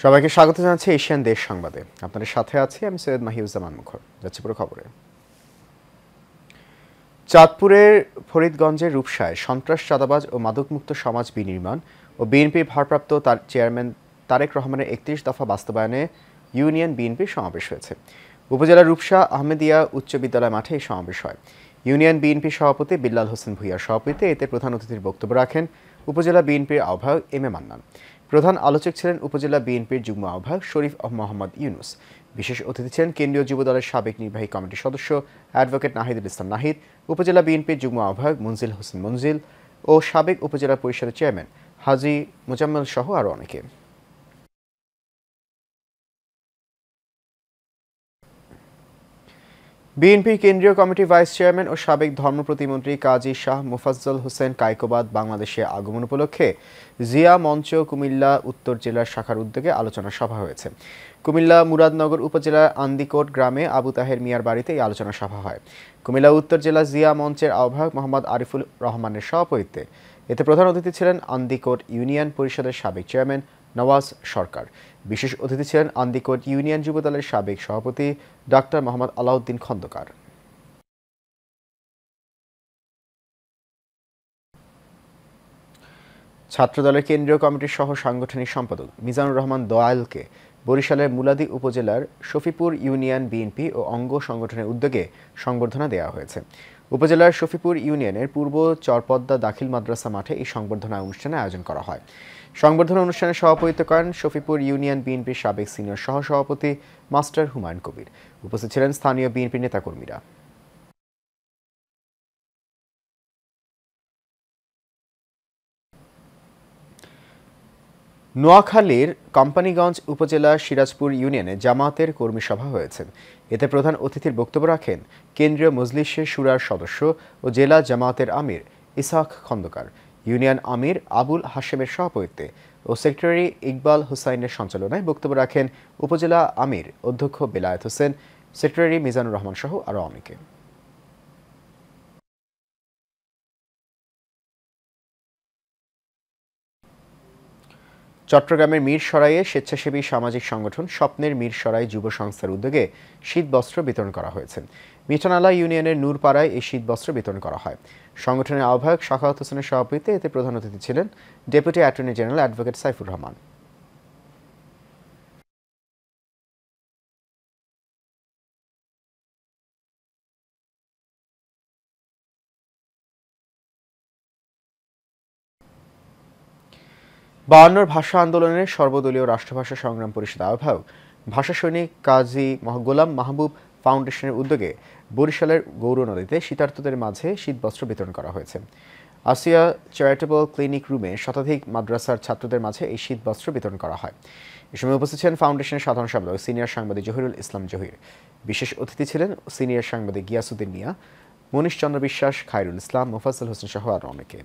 সবাইকে স্বাগত জানাচ্ছি এশিয়ান দেশ সংবাদে। আপনাদের সাথে আছি আমি সৈয়দ মাহিউজ্জামান মুখর। যাচ্ছি পুরো খবরে। চাঁদপুরের ফরিদগঞ্জের রূপসায় সন্ত্রাস, চাঁদাবাজ ও মাদকমুক্ত সমাজ বিনির্মাণ ও বিএনপির ভারপ্রাপ্ত চেয়ারম্যান তারেক রহমানের ৩১ দফা বাস্তবায়নে ইউনিয়ন বিএনপির সমাবেশ হয়েছে। উপজেলার রূপসা আহমেদিয়া উচ্চ বিদ্যালয় মাঠে এই সমাবেশ হয়। ইউনিয়ন বিএনপির সভাপতি বিল্লাল হোসেন ভূঁইয়ার সভাপতিত্বে এতে প্রধান অতিথির বক্তব্য রাখেন উপজেলা বিএনপির আহ্বায়ক এম এ মান্নান। প্রধান আলোচক ছিলেন উপজেলা বিএনপির যুগ্ম আহ্বায়ক শরীফ মোহাম্মদ ইউনুস। বিশেষ অতিথি ছিলেন কেন্দ্রীয় যুব দলের সাবেক নির্বাহী কমিটির সদস্য অ্যাডভোকেট নাহিদুল ইসলাম নাহিদ, উপজেলা বিএনপির যুগ্ম আহ্বায়ক মুনজিল হোসেন মনজিল ও সাবেক উপজেলা পরিষদের চেয়ারম্যান হাজী মোজাম্মেল সহ আরও অনেকে। বিএনপির কেন্দ্রীয় কমিটির ভাইস চেয়ারম্যান ও সাবেক ধর্ম প্রতিমন্ত্রী কাজী শাহ মোফাজ্জল হোসেন কায়কোবাদ বাংলাদেশে আগমন উপলক্ষে জিয়া মঞ্চ কুমিল্লা উত্তর জেলার শাখার উদ্যোগে আলোচনা সভা হয়েছে। কুমিল্লা মুরাদনগর উপজেলার আন্দিকোট গ্রামে আবু তাহের মিয়ার বাড়িতে এই আলোচনা সভা হয়। কুমিল্লা উত্তর জেলা জিয়া মঞ্চের আহ্বায়ক মোহাম্মদ আরিফুল রহমানের সভাপতিত্বে এতে প্রধান অতিথি ছিলেন আন্দিকোট ইউনিয়ন পরিষদের সাবেক চেয়ারম্যান নওয়াজ সরকার। বিশেষ অতিথি ছিলেন আন্দিকোট ইউনিয়ন যুব দলের সাবেক সভাপতি ডক্টর মোহাম্মদ আলাউদ্দিন খন্দকার। ছাত্রদলের কেন্দ্রীয় কমিটির সহ সাংগঠনিক সম্পাদক মিজানুর রহমান দয়ালকে বরিশালের মুলাদী উপজেলার শফিপুর ইউনিয়ন বিএনপি ও অঙ্গ সংগঠনের উদ্যোগে সংবর্ধনা দেওয়া হয়েছে। উপজেলার শফিপুর ইউনিয়নের পূর্ব চরপদ্মা দাখিল মাদ্রাসা মাঠে এই সংবর্ধনা অনুষ্ঠানের আয়োজন করা হয়। সংবর্ধনা অনুষ্ঠানে সভাপতিত্ব করেন শফিপুর ইউনিয়ন বিএনপির সাবেক সিনিয়র সহসভাপতি মাস্টার হুমায়ুন কবির। উপস্থিত ছিলেন স্থানীয় বিএনপি নেতাকর্মীরা। নোয়াখালীর কোম্পানিগঞ্জ উপজেলার সিরাজপুর ইউনিয়নে জামায়াতের কর্মী সভা হয়েছে। এতে প্রধান অতিথির বক্তব্য রাখেন কেন্দ্রীয় মজলিসে শুরার সদস্য ও জেলা জামায়াতের আমির ইসহাক খন্দকার। ইউনিয়ন আমির আবুল হাশেমের সভাপতিত্বে ও সেক্রেটারি ইকবাল হুসাইনের সঞ্চালনায় বক্তব্য রাখেন উপজেলা আমির অধ্যক্ষ বেলায়েত হোসেন, সেক্রেটারি মিজানুর রহমান সহ আরও অনেকে। চট্টগ্রামের মিরসরাইয়ে স্বেচ্ছাসেবী সামাজিক সংগঠন স্বপ্নের মিরসরাই যুব সংস্থার উদ্যোগে শীতবস্ত্র বিতরণ করা হয়েছে। মিঠনালা ইউনিয়নের নূরপাড়ায় এই শীতবস্ত্র বিতরণ করা হয়। সংগঠনের আহ্বায়ক সাখাওয়াত হোসেনের সভাপতিত্বে এতে প্রধান অতিথি ছিলেন deputy attorney general advocate Saifur Rahman. বায়ান্নর ভাষা আন্দোলনের সর্বদলীয় রাষ্ট্রভাষা সংগ্রাম পরিষদ আহ্বায়ক ভাষা সৈনিক কাজী গোলাম মাহবুব ফাউন্ডেশনের উদ্যোগে বরিশালের গৌরনদীতে শীতার্তদের মাঝে শীতবস্ত্র বিতরণ করা হয়েছে। আসিয়া চ্যারিটেবল ক্লিনিক রুমে শতাধিক মাদ্রাসার ছাত্রদের মাঝে এই শীতবস্ত্র বিতরণ করা হয়। এ সময় উপস্থিত ছিলেন ফাউন্ডেশনের সাধারণ সম্পাদক সিনিয়র সাংবাদিক জহিরুল ইসলাম জহির। বিশেষ অতিথি ছিলেন সিনিয়র সাংবাদিক গিয়াসুদ্দিন মিয়া, মনীষ চন্দ্র বিশ্বাস, খায়রুল ইসলাম, মোফাজ্জল হোসেন সহ আরও অনেকে।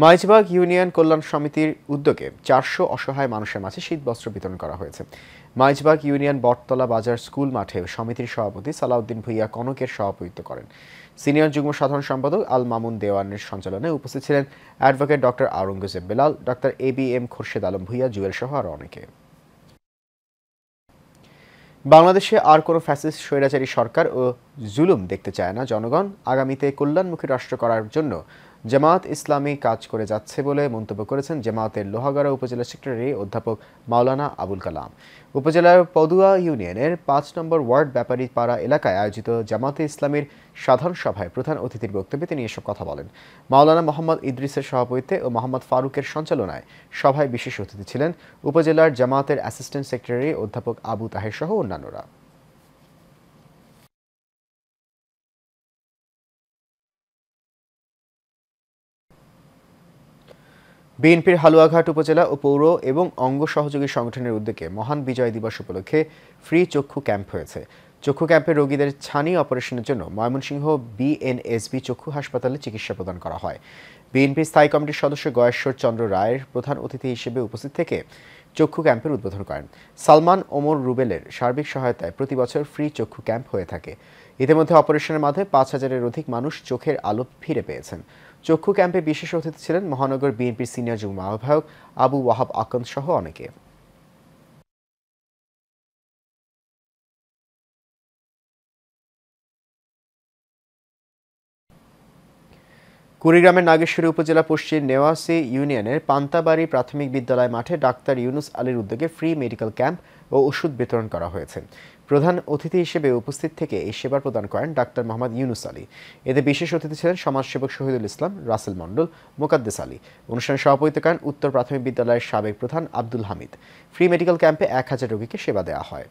মাইজবাগ ইউনিয়ন কল্যাণ সমিতির উদ্যোগে ৪০০ অসহায় মানুষের মাঝে শীতবস্ত্র বিতরণ করা হয়েছে। মাইজবাগ ইউনিয়ন বটতলা বাজার স্কুল মাঠে সমিতির সভাপতি সালাউদ্দিন ভূঁইয়া কনকের সভাপতিত্ব করেন। সিনিয়র যুগ্ম সাধারণ সম্পাদক আল মামুন দেওয়ানের সঞ্চালনায় উপস্থিত ছিলেন advocate doctor Aurangzeb Belal, doctor ABM Khorshed Alam Bhuiyan Jewel সহ আরও অনেকে। বাংলাদেশে আর কোনো ফ্যাসিস্ট স্বৈরাচারী সরকার ও জুলুম দেখতে চায় না জনগণ। আগামীতে কল্যাণমুখী রাষ্ট্র করার জন্য জামায়াত ইসলামী কাজ করে যাচ্ছে বলে মন্তব্য করেছেন জামায়াতের লোহাগাড়া উপজেলা সেক্রেটারি অধ্যাপক মাওলানা আবুল কালাম। উপজেলার পদুয়া ইউনিয়নের ৫ নম্বর ওয়ার্ড ব্যাপারী পাড়া এলাকায় আয়োজিত জামায়াতে ইসলামীর সাধারণ সভায় প্রধান অতিথির বক্তব্যে তিনি এসব কথা বলেন। মাওলানা মোহাম্মদ ইদ্রিসের সভাপতিত্বে ও মোহাম্মদ ফারুকের সঞ্চালনায় সভায় বিশেষ অতিথি ছিলেন উপজেলার জামায়াতের অ্যাসিস্ট্যান্ট সেক্রেটারি অধ্যাপক আবু তাহের সহ অন্যান্যরা। বিএনপির হালুয়াঘাট উপজেলা ও পৌর এবং অঙ্গ সহযোগী সংগঠনের উদ্যোগে মহান বিজয় দিবস উপলক্ষে ফ্রি চক্ষু ক্যাম্প হয়েছে। চক্ষু ক্যাম্পে রোগীদের ছানি অপারেশনের জন্য ময়মনসিংহ BNSB চক্ষু হাসপাতালে চিকিৎসা প্রদান করা হয়। বিএনপি স্থায়ী কমিটির সদস্য গয়েশ্বর চন্দ্র রায়ের প্রধান অতিথি হিসেবে উপস্থিত থেকে চক্ষু ক্যাম্পের উদ্বোধন করেন। সালমান ওমর রুবেলের সার্বিক সহায়তায় প্রতি বছর ফ্রি চক্ষু ক্যাম্প হয়ে থাকে। ইতিমধ্যে অপারেশনের মাধ্যমে ৫,০০০-এর অধিক মানুষ চোখের আলো ফিরে পেয়েছেন। চক্ষু ক্যাম্পে বিশেষ অতিথি ছিলেন মহানগর বিএনপির সিনিয়র যুগ্ম আহ্বায়ক আবু ওয়াহাব আকন্দ সহ অনেকে। কুড়িগ্রামের নাগেশ্বরী উপজেলা পশ্চিম নেওয়াসী ইউনিয়নের পান্তাবাড়ি প্রাথমিক বিদ্যালয় মাঠে ডাক্তার ইউনুস আলীর উদ্যোগে ফ্রি মেডিকেল ক্যাম্প ও ওষুধ বিতরণ করা হয়েছে। প্রধান অতিথি হিসেবে উপস্থিত থেকে এই সেবা প্রদান করেন ডাক্তার মোহাম্মদ ইউনুস আলী। এতে বিশেষ অতিথি ছিলেন সমাজসেবক শহীদুল ইসলাম, রাসেল মণ্ডল, মোকাদ্দেস আলী। অনুষ্ঠানে সভাপতিত্ব করেন উত্তর প্রাথমিক বিদ্যালয়ের সাবেক প্রধান আব্দুল হামিদ। ফ্রি মেডিকেল ক্যাম্পে 1000 রোগীকে সেবা দেওয়া হয়।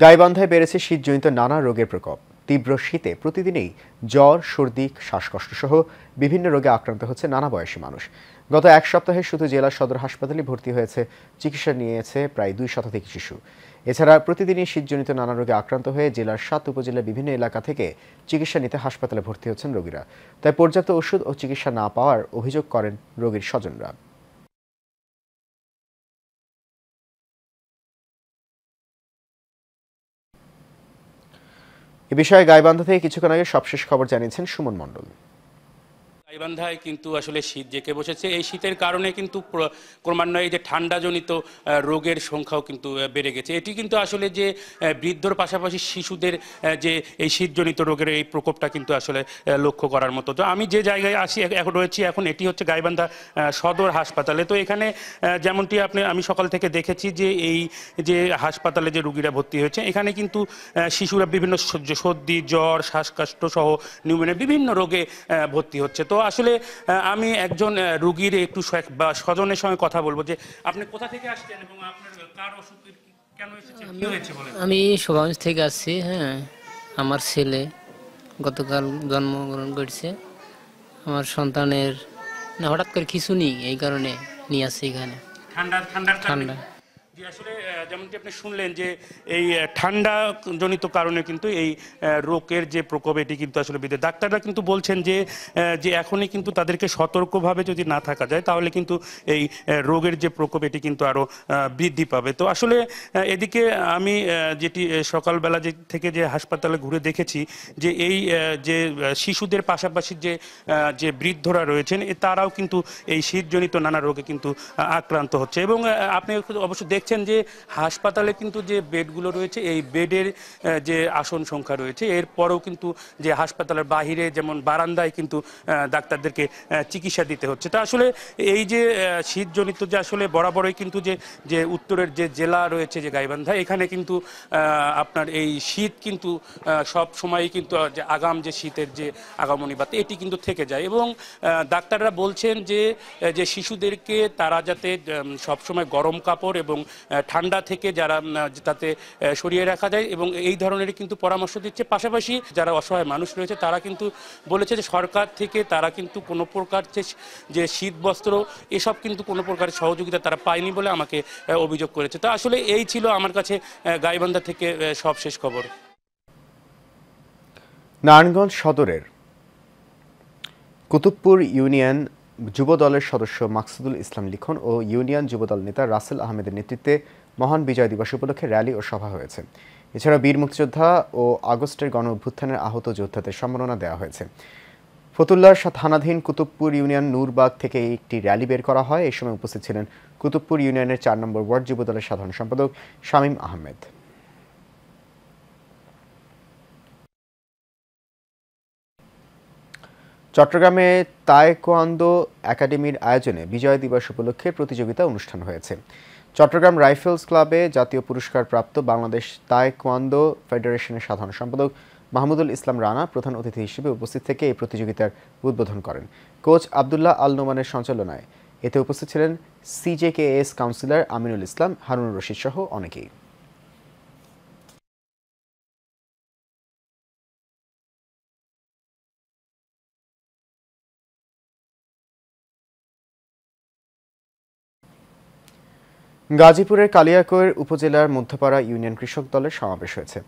গাইবান্ধায় বেড়েছে শীতজনিত নানা রোগের প্রকোপ। তীব্র শীতে প্রতিদিনই জ্বর, সর্দি, শ্বাসকষ্ট সহ বিভিন্ন রোগে আক্রান্ত হচ্ছে নানা বয়সী মানুষ। গত এক সপ্তাহে শুধু জেলা সদর হাসপাতালে ভর্তি হয়েছে, চিকিৎসা নিয়েছে প্রায় 2 শতাধিক শিশু। এছাড়া প্রতিদিনই শীতজনিত নানা রোগে আক্রান্ত হয়ে জেলার 7 উপজেলার বিভিন্ন এলাকা থেকে চিকিৎসা নিতে হাসপাতালে ভর্তি হচ্ছেন রোগীরা। তাই পর্যাপ্ত ওষুধ ও চিকিৎসা না পাওয়ার অভিযোগ করেন রোগীর স্বজনরা। এ বিষয়ে গাইবান্ধা থেকে কিছুক্ষণ আগে সবশেষ খবর জানিয়েছেন সুমন মণ্ডল। গাইবান্ধায় কিন্তু আসলে শীত জেঁকে বসেছে। এই শীতের কারণে কিন্তু ক্রমান্বয়ে যে ঠান্ডাজনিত রোগের সংখ্যাও কিন্তু বেড়ে গেছে। এটি কিন্তু আসলে যে বৃদ্ধর পাশাপাশি শিশুদের যে এই শীতজনিত রোগের এই প্রকোপটা কিন্তু আসলে লক্ষ্য করার মতো। তো আমি যে জায়গায় এখন রয়েছি এটি হচ্ছে গাইবান্ধা সদর হাসপাতালে। তো এখানে যেমনটি আমি সকাল থেকে দেখেছি যে এই যে হাসপাতালে যে রোগীরা ভর্তি হয়েছে, এখানে কিন্তু শিশুরা বিভিন্ন সর্দি, জ্বর, শ্বাসকষ্ট সহ নিউমোনিয়া বিভিন্ন রোগে ভর্তি হচ্ছে। তো আসলে আমি একজন রোগীর একটু বা স্বজনের সঙ্গে কথা বলবো যে আপনি কোথা থেকে আসছেন এবং আপনার কার অসুখ কেন এসেছেন, কি হয়েছে বলেন। আমি শোভাগঞ্জ থেকে আসছি। হ্যাঁ, আমার ছেলে গতকাল জন্মগ্রহণ করছে। আমার সন্তানের হঠাৎ করে কিছু নেই, এই কারণে নিয়ে আসছি এখানে। ঠান্ডা যে আসলে যেমনটি আপনি শুনলেন যে এই ঠান্ডা জনিত কারণে কিন্তু এই রোগের যে প্রকোপ এটি কিন্তু আসলে বৃদ্ধি। ডাক্তাররা কিন্তু বলছেন যে এখনই কিন্তু তাদেরকে সতর্কভাবে যদি না থাকা যায় তাহলে কিন্তু এই রোগের যে প্রকোপ এটি কিন্তু আরও বৃদ্ধি পাবে। তো আসলে এদিকে আমি যেটি সকালবেলা থেকে যে হাসপাতালে ঘুরে দেখেছি যে এই যে শিশুদের পাশাপাশি যে বৃদ্ধরা রয়েছেন তারাও কিন্তু এই শীতজনিত নানা রোগে কিন্তু আক্রান্ত হচ্ছে। এবং আপনি অবশ্য দেখছেন যে হাসপাতালে কিন্তু যে বেডগুলো রয়েছে এই বেডের যে আসন সংখ্যা রয়েছে, এরপরেও কিন্তু যে হাসপাতালের বাহিরে যেমন বারান্দায় কিন্তু ডাক্তারদেরকে চিকিৎসা দিতে হচ্ছে। তা আসলে এই যে শীতজনিত যে আসলে বরাবরই কিন্তু যে উত্তরের যে জেলা রয়েছে যে গাইবান্ধা, এখানে কিন্তু আপনার এই শীত কিন্তু সব সময়ই কিন্তু যে আগাম যে শীতের যে আগমনী বাত এটি কিন্তু থেকে যায়। এবং ডাক্তাররা বলছেন যে শিশুদেরকে তারা যাতে সবসময় গরম কাপড় এবং ঠান্ডা থেকে যাতে সরিয়ে রাখা যায় এবং এই ধরনের কিন্তু পরামর্শ দিচ্ছে। পাশাপাশি যারা অসহায় মানুষ রয়েছে তারা কিন্তু বলেছে যে সরকার থেকে তারা কিন্তু কোনো প্রকার যে শীত বস্ত্র এসব কিন্তু কোনো প্রকার সহযোগিতা তারা পায়নি বলে আমাকে অভিযোগ করেছে। তো আসলে এই ছিল আমার কাছে গাইবান্ধা থেকে সবশেষ খবর। নারায়ণগঞ্জ সদরের কুতুবপুর ইউনিয়ন যুব দলের সদস্য মাকসুদুল ইসলাম লিখন ও ইউনিয়ন যুবদল নেতা রাসেল আহমেদের নেতৃত্বে মহান বিজয় দিবস উপলক্ষে র্যালি ও সভা হয়েছে। এছাড়া বীর মুক্তিযোদ্ধা ও আগস্টের গণ অভ্যুত্থানের আহত যোদ্ধাদের সম্মাননা দেওয়া হয়েছে। ফতুল্লার থানাধীন কুতুবপুর ইউনিয়ন নূরবাগ থেকে একটি র্যালি বের করা হয়। এই সময় উপস্থিত ছিলেন কুতুবপুর ইউনিয়নের 4 নম্বর ওয়ার্ড যুবদলের সাধারণ সম্পাদক শামীম আহমেদ। চট্টগ্রামে তায়কোয়ান্দো একাডেমির আয়োজনে বিজয় দিবস উপলক্ষে প্রতিযোগিতা অনুষ্ঠান হয়েছে। চট্টগ্রাম রাইফেলস ক্লাবে জাতীয় পুরস্কার প্রাপ্ত বাংলাদেশ তায়কোয়ান্দো ফেডারেশনের সাধারণ সম্পাদক মাহমুদুল ইসলাম রানা প্রধান অতিথি হিসেবে উপস্থিত থেকে এই প্রতিযোগিতার উদ্বোধন করেন। কোচ আবদুল্লাহ আল নোমানের সঞ্চালনায় এতে উপস্থিত ছিলেন সিজেকেএস কাউন্সিলর আমিনুল ইসলাম, হারুনুর রশিদ সহ অনেকেই। গাজীপুরের কালিয়াকৈর উপজেলার মধ্যপাড়া ইউনিয়ন কৃষক দলের সমাবেশ হয়েছে।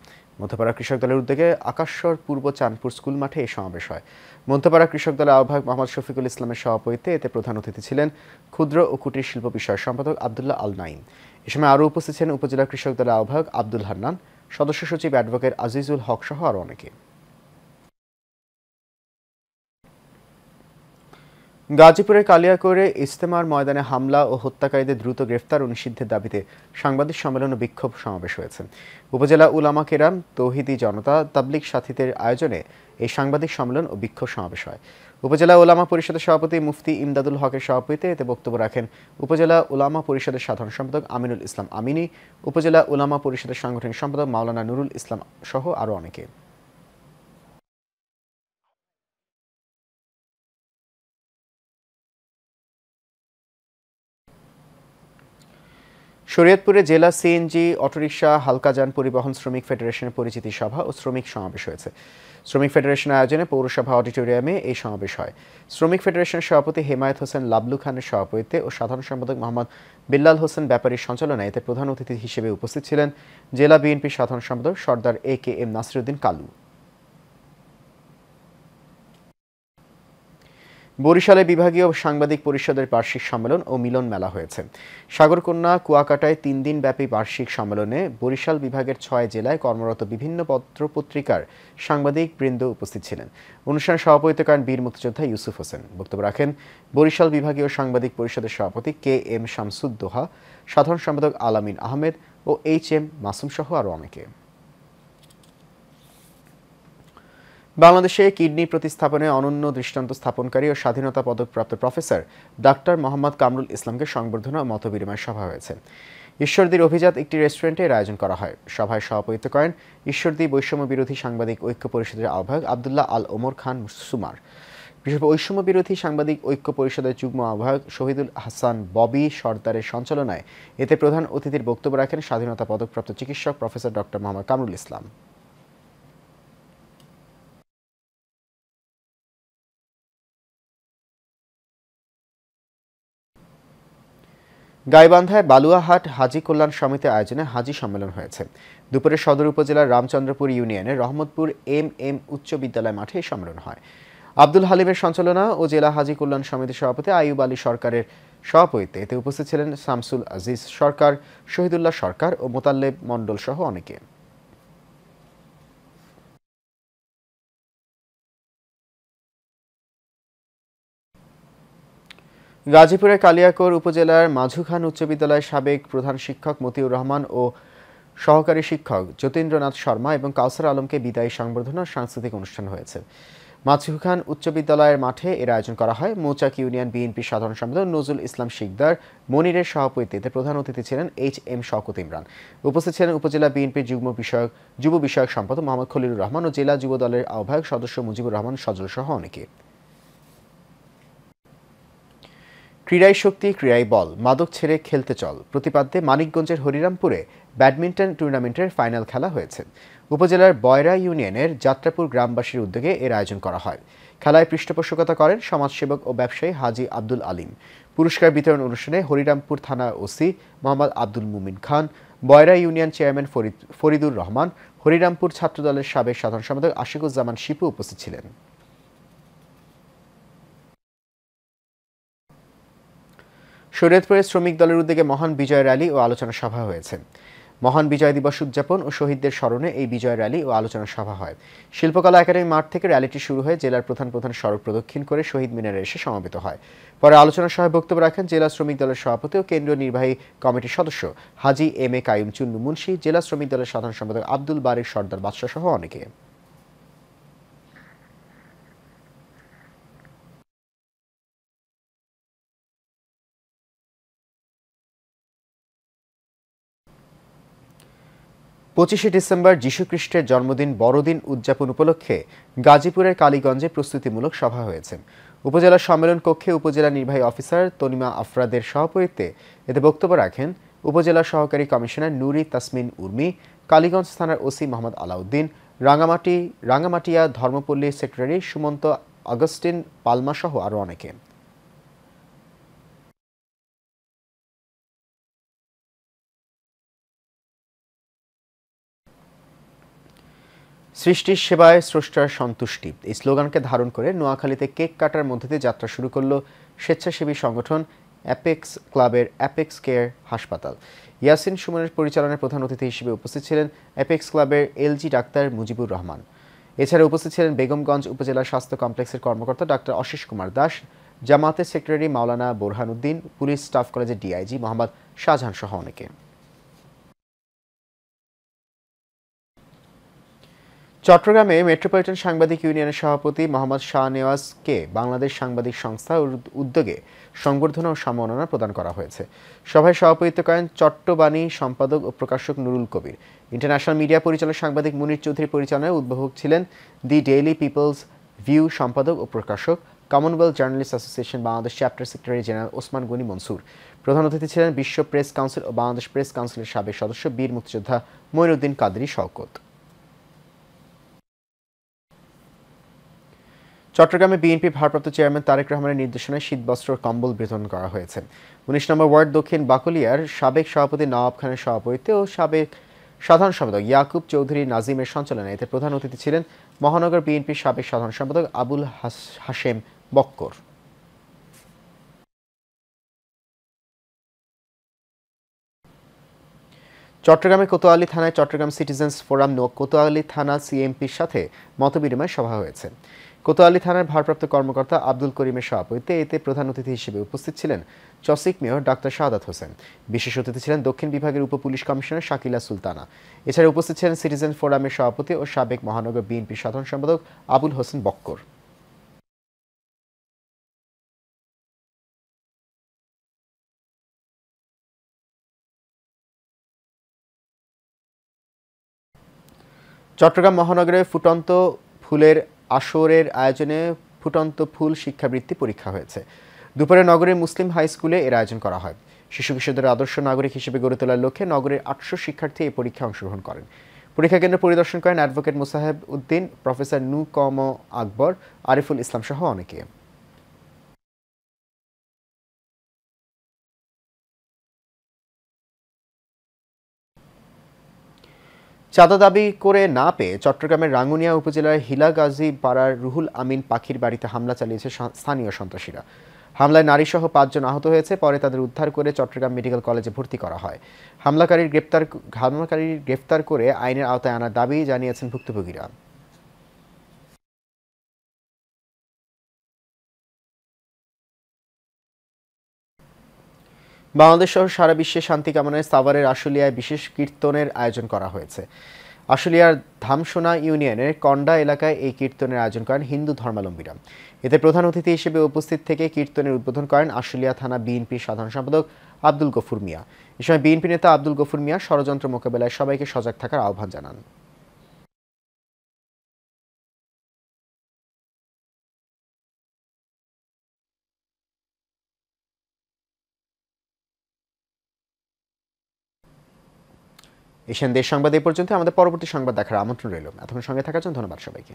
মধ্যপাড়া কৃষক দলের উদ্যোগে আকাশ্বর পূর্ব চাঁদপুর স্কুল মাঠে এই সমাবেশ হয়। মধ্যপাড়া কৃষক দলের আহ্বায়ক মোহাম্মদ শফিকুল ইসলামের সভাপতিত্বে এতে প্রধান অতিথি ছিলেন ক্ষুদ্র ও কুটির শিল্প বিষয়ক সম্পাদক আবদুল্লাহ আল নাইম। এ সময় আরও উপস্থিত ছিলেন উপজেলা কৃষক দলের আহ্বায়ক আব্দুল হান্নান, সদস্য সচিব অ্যাডভোকেট আজিজুল হক সহ আরও অনেকে। গাজীপুরের কালিয়াকৈরে ইজতেমার ময়দানে হামলা ও হত্যাকারীদের দ্রুত গ্রেফতার ও নিষিদ্ধের দাবিতে সাংবাদিক সম্মেলন ও বিক্ষোভ সমাবেশ হয়েছে। উপজেলা উলামা কেরাম, তৌহিদি জনতা, তাবলিগ সাথীদের আয়োজনে এই সাংবাদিক সম্মেলন ও বিক্ষোভ সমাবেশ হয়। উপজেলা উলামা পরিষদের সভাপতি মুফতি ইমদাদুল হকের সভাপতিত্বে এতে বক্তব্য রাখেন উপজেলা উলামা পরিষদের সাধারণ সম্পাদক আমিনুল ইসলাম আমিনী, উপজেলা উলামা পরিষদের সাংগঠনিক সম্পাদক মাওলানা নুরুল ইসলাম সহ আরও অনেকে। শরীয়তপুরে জেলা সিএনজি, অটোরিকশা, হালকাযান পরিবহন শ্রমিক ফেডারেশনের পরিচিতি সভা ও শ্রমিক সমাবেশ হয়েছে। শ্রমিক ফেডারেশনের আয়োজনে পৌরসভা অডিটোরিয়ামে এই সমাবেশ হয়। শ্রমিক ফেডারেশনের সভাপতি হেমায়েত হোসেন লাবলু খানের সভাপতিত্বে ও সাধারণ সম্পাদক মোহাম্মদ বিল্লাল হোসেন ব্যাপারীর সঞ্চালনায় এতে প্রধান অতিথি হিসেবে উপস্থিত ছিলেন জেলা বিএনপির সাধারণ সম্পাদক সর্দার AKM নাসিরউদ্দিন কালু। বরিশালে বিভাগীয় সাংবাদিক পরিষদের বার্ষিক সম্মেলন ও মিলন মেলা হয়েছে। সাগরকন্যা কুয়াকাটায় 3 দিন ব্যাপী বার্ষিক সম্মেলনে বরিশাল বিভাগের 6 জেলায় কর্মরত বিভিন্ন পত্র-পত্রিকার সাংবাদিক বৃন্দ উপস্থিত ছিলেন। অনুষ্ঠানে সভাপতিত্ব করেন বীর মুক্তিযোদ্ধা ইউসুফ হোসেন। বক্তব্য রাখেন বরিশাল বিভাগীয় সাংবাদিক পরিষদের সভাপতি KM শামসুদ্দোহা, সাধারণ সম্পাদক আলামিন আহমেদ ও HM মাসুম সহ আরও অনেকে। বাংলাদেশে কিডনি প্রতিস্থাপনে অনন্য দৃষ্টান্ত স্থাপনকারী ও স্বাধীনতা পদকপ্রাপ্ত প্রফেসর ডাক্তার মোহাম্মদ কামরুল ইসলামকে সংবর্ধনা ও মতবিনিময় সভা হয়েছে। ঈশ্বরদীর অভিজাত একটি রেস্টুরেন্টে এর আয়োজন করা হয়। সভায় সভাপতিত্ব করেন ঈশ্বরদী বৈষম্য বিরোধী সাংবাদিক ঐক্য পরিষদের আহ্বায়ক আব্দুল্লাহ আল ওমর খান সুমার। বৈষম্য বিরোধী সাংবাদিক ঐক্য পরিষদের যুগ্ম আহ্বায়ক শহীদুল হাসান ববি সর্দারের সঞ্চালনায় এতে প্রধান অতিথির বক্তব্য রাখেন স্বাধীনতা পদকপ্রাপ্ত চিকিৎসক প্রফেসর ডক্টর মোহাম্মদ কামরুল ইসলাম। গাইবান্ধায় বালুয়াহাট হাজি কল্যাণ সমিতি আয়োজনে হাজি সম্মেলন হয়েছে। দুপুরে সদর উপজেলার রামচন্দ্রপুর ইউনিয়নের রহমতপুর MM উচ্চ বিদ্যালয় মাঠে এই সম্মেলন হয়। আব্দুল হালিমের সঞ্চালনা ও জেলা হাজি কল্যাণ সমিতির সভাপতি আইয়ুব আলী সরকারের সভাপতিত্বে এতে উপস্থিত ছিলেন শামসুল আজিজ সরকার, শহীদুল্লাহ সরকার ও মোতাল্লেব মণ্ডল সহ অনেকে। গাজীপুরের কালিয়াকৈর উপজেলার মাঝুখান উচ্চ বিদ্যালয়ের সাবেক প্রধান শিক্ষক মতিউর রহমান ও সহকারী শিক্ষক যতীন্দ্রনাথ শর্মা এবং কাউসার আলমকে বিদায়ী সংবর্ধনা সাংস্কৃতিক অনুষ্ঠান হয়েছে। মাঝুখান উচ্চ বিদ্যালয়ের মাঠে এর আয়োজন করা হয়। মৌচাক ইউনিয়ন বিএনপির সাধারণ সম্পাদক নজরুল ইসলাম শিকদার মনিরের সভাপতিত্বে প্রধান অতিথি ছিলেন HM শওকত ইমরান। উপস্থিত ছিলেন উপজেলা বিএনপির যুব বিষয়ক সম্পাদক মোহাম্মদ খলিলুর রহমান ও জেলা যুব দলের আহ্বায়ক সদস্য মুজিবুর রহমান সজল সহ অনেকে। ক্রীড়াই শক্তি, ক্রীড়াই বল, মাদক ছেড়ে খেলতে চল প্রতিপাদ্যে মানিকগঞ্জের হরিরামপুরে ব্যাডমিন্টন টুর্নামেন্টের ফাইনাল খেলা হয়েছে। উপজেলার বয়রা ইউনিয়নের যাত্রাপুর গ্রামবাসীর উদ্যোগে এর আয়োজন করা হয়। খেলায় পৃষ্ঠপোষকতা করেন সমাজসেবক ও ব্যবসায়ী হাজি আব্দুল আলিম। পুরস্কার বিতরণ অনুষ্ঠানে হরিরামপুর থানা ওসি মোহাম্মদ আব্দুল মুমিন খান, বয়রা ইউনিয়ন চেয়ারম্যান ফরিদুর রহমান, হরিরামপুর ছাত্রদলের সাবেক সাধারণ সম্পাদক আশিকুজ্জামান শিপু উপস্থিত ছিলেন। শরীয়তপুরে শ্রমিক দলের উদ্যোগে মহান বিজয় র্যালি ও আলোচনা সভা হয়েছে। মহান বিজয় দিবস উদযাপন ও শহীদদের স্মরণে এই বিজয় র্যালি ও আলোচনা সভা হয়। শিল্পকলা একাডেমি মাঠ থেকে র্যালিটি শুরু হয়ে জেলার প্রধান সড়ক প্রদক্ষিণ করে শহীদ মিনারে এসে সমবেত হয়। পরে আলোচনা সভায় বক্তব্য রাখেন জেলা শ্রমিক দলের সভাপতি ও কেন্দ্রীয় নির্বাহী কমিটির সদস্য হাজি MA কাইয়ুম চুন্নু মুন্সি, জেলা শ্রমিক দলের সাধারণ সম্পাদক আব্দুল বারিক সর্দার বাদশাহ সহ অনেকে। 25শে ডিসেম্বর যীশুখ্রিস্টের জন্মদিন বড়দিন উদযাপন উপলক্ষে গাজীপুরের কালীগঞ্জে প্রস্তুতিমূলক সভা হয়েছে। উপজেলা সম্মেলন কক্ষে উপজেলা নির্বাহী অফিসার তনিমা আফরাদের সভাপতিত্বে এতে বক্তব্য রাখেন উপজেলা সহকারী কমিশনার নুরি তাসমিন উর্মি, কালীগঞ্জ থানার OC Mohammad Alauddin, Rangamatia Dharmapalli secretary Sumanta Augustine Palma সহ আরও অনেকে। সৃষ্টির সেবায় স্রষ্টার সন্তুষ্টি এই স্লোগানকে ধারণ করে নোয়াখালীতে কেক কাটার মধ্যে দিয়ে যাত্রা শুরু করল স্বেচ্ছাসেবী সংগঠন অ্যাপেক্স ক্লাবের অ্যাপেক্স কেয়ার হাসপাতাল। ইয়াসিন সুমনের পরিচালনায় প্রধান অতিথি হিসেবে উপস্থিত ছিলেন অ্যাপেক্স ক্লাবের LG ডাক্তার মুজিবুর রহমান। এছাড়া উপস্থিত ছিলেন বেগমগঞ্জ উপজেলা স্বাস্থ্য কমপ্লেক্সের কর্মকর্তা ডাক্তার অশিস কুমার দাস, জামায়াতের সেক্রেটারি মাওলানা বোরহান উদ্দিন, পুলিশ স্টাফ কলেজের ডিআইজি মোহাম্মদ শাহজাহান সহ অনেকে। চট্টগ্রামে মেট্রোপলিটন সাংবাদিক ইউনিয়নের সভাপতি মোহাম্মদ শাহনেওয়াজকে বাংলাদেশ সাংবাদিক সংস্থার উদ্যোগে সংবর্ধনা ও সম্মাননা প্রদান করা হয়েছে। সভায় সভাপতিত্ব করেন চট্টবাণী সম্পাদক ও প্রকাশক নুরুল কবির। ইন্টারন্যাশনাল মিডিয়া পরিচালক সাংবাদিক মুনির চৌধুরী পরিচালনায় উদ্বোধক ছিলেন দি ডেইলি পিপলস ভিউ সম্পাদক ও প্রকাশক, Commonwealth journalist association Bangladesh chapter secretary general Osman Gani Mansur. প্রধান অতিথি ছিলেন বিশ্ব প্রেস কাউন্সিল ও বাংলাদেশ প্রেস কাউন্সিলের সাবেক সদস্য বীর মুক্তিযোদ্ধা মঈনুদ্দিন কাদরী শওকত। চট্টগ্রামে বিএনপি ভারপ্রাপ্ত চেয়ারম্যান তারেক রহমানের নির্দেশনায় শীতবস্ত্র ও কম্বল বিতরণ করা হয়েছে। ১৯ নম্বর ওয়ার্ড দক্ষিণ বাকলিয়ার সাবেক সভাপতি নওয়াব খানের সভাপতিত্বে ও সাবেক সাধারণ সম্পাদক ইয়াকুব চৌধুরী নাজিমের সঞ্চালনায় এতে প্রধান অতিথি ছিলেন মহানগর বিএনপির সাবেক সাধারণ সম্পাদক আবুল হাশেম বক্কর। চট্টগ্রামের কোতোয়ালি থানায় চট্টগ্রাম সিটিজেন্স ফোরাম কোতোয়ালি থানা সিএমপির সাথে মতবিনিময় সভা হয়েছে। কোতোয়ালি থানার ভারপ্রাপ্ত কর্মকর্তা আব্দুল করিমের সভাপতিত্বে এতে প্রধান অতিথি হিসেবে উপস্থিত ছিলেন চসিক মেয়র ডাক্তার শাহাদাত হোসেন। বিশেষ অতিথি ছিলেন দক্ষিণ বিভাগের উপপুলিশ কমিশনার শাকিলা সুলতানা। এছাড়া উপস্থিত ছিলেন সিটিজেন ফোরামের সভাপতি ও সাবেক মহানগর বিএনপির সাধারণ সম্পাদক আবুল হোসেন বক্কর। চট্টগ্রাম মহানগরে ফুটন্ত ফুলের আসরের আয়োজনে ফুটন্ত ফুল শিক্ষাবৃত্তি পরীক্ষা হয়েছে। দুপুরে নগরের মুসলিম হাই স্কুলে এর আয়োজন করা হয়। শিশু কিশোরদের আদর্শ নাগরিক হিসেবে গড়ে তোলার লক্ষ্যে নগরের ৮০০ শিক্ষার্থী এই পরীক্ষায় অংশগ্রহণ করেন। পরীক্ষা কেন্দ্র পরিদর্শন করেন অ্যাডভোকেট মোসাহেব উদ্দিন, প্রফেসর নু কম আকবর, আরিফুল ইসলাম সহ অনেকে। চাঁদা দাবি করে না পেয়ে চট্টগ্রামের রাঙ্গুনিয়া উপজেলার হিলাগাজী পাড়ার রুহুল আমিন পাখির বাড়িতে হামলা চালিয়েছে স্থানীয় সন্ত্রাসীরা। হামলায় নারীসহ ৫ জন আহত হয়েছে। পরে তাদের উদ্ধার করে চট্টগ্রাম মেডিকেল কলেজে ভর্তি করা হয়। হামলাকারীর গ্রেফতার করে আইনের আওতায় আনার দাবি জানিয়েছেন ভুক্তভোগীরা। বাংলাদেশ সহ সারা বিশ্বে শান্তি কামনায় সাভারের আশুলিয়ায় বিশেষ কীর্তনের আয়োজন করা হয়েছে। আশুলিয়ার ধামসোনা ইউনিয়নের কন্ডা এলাকায় এই কীর্তনের আয়োজন করেন হিন্দু ধর্মাবলম্বীরা। এতে প্রধান অতিথি হিসেবে উপস্থিত থেকে কীর্তনের উদ্বোধন করেন আশুলিয়া থানা বিএনপির সাধারণ সম্পাদক আব্দুল গফুর মিয়া। এ সময় বিএনপি নেতা আব্দুল গফুর মিয়া ষড়যন্ত্র মোকাবেলায় সবাইকে সজাগ থাকার আহ্বান জানান। এশিয়ান দেশ সংবাদ এই পর্যন্ত। আমাদের পরবর্তী সংবাদ দেখার আমন্ত্রণ রইল। এতক্ষণ সঙ্গে থাকার জন্য ধন্যবাদ সবাইকে।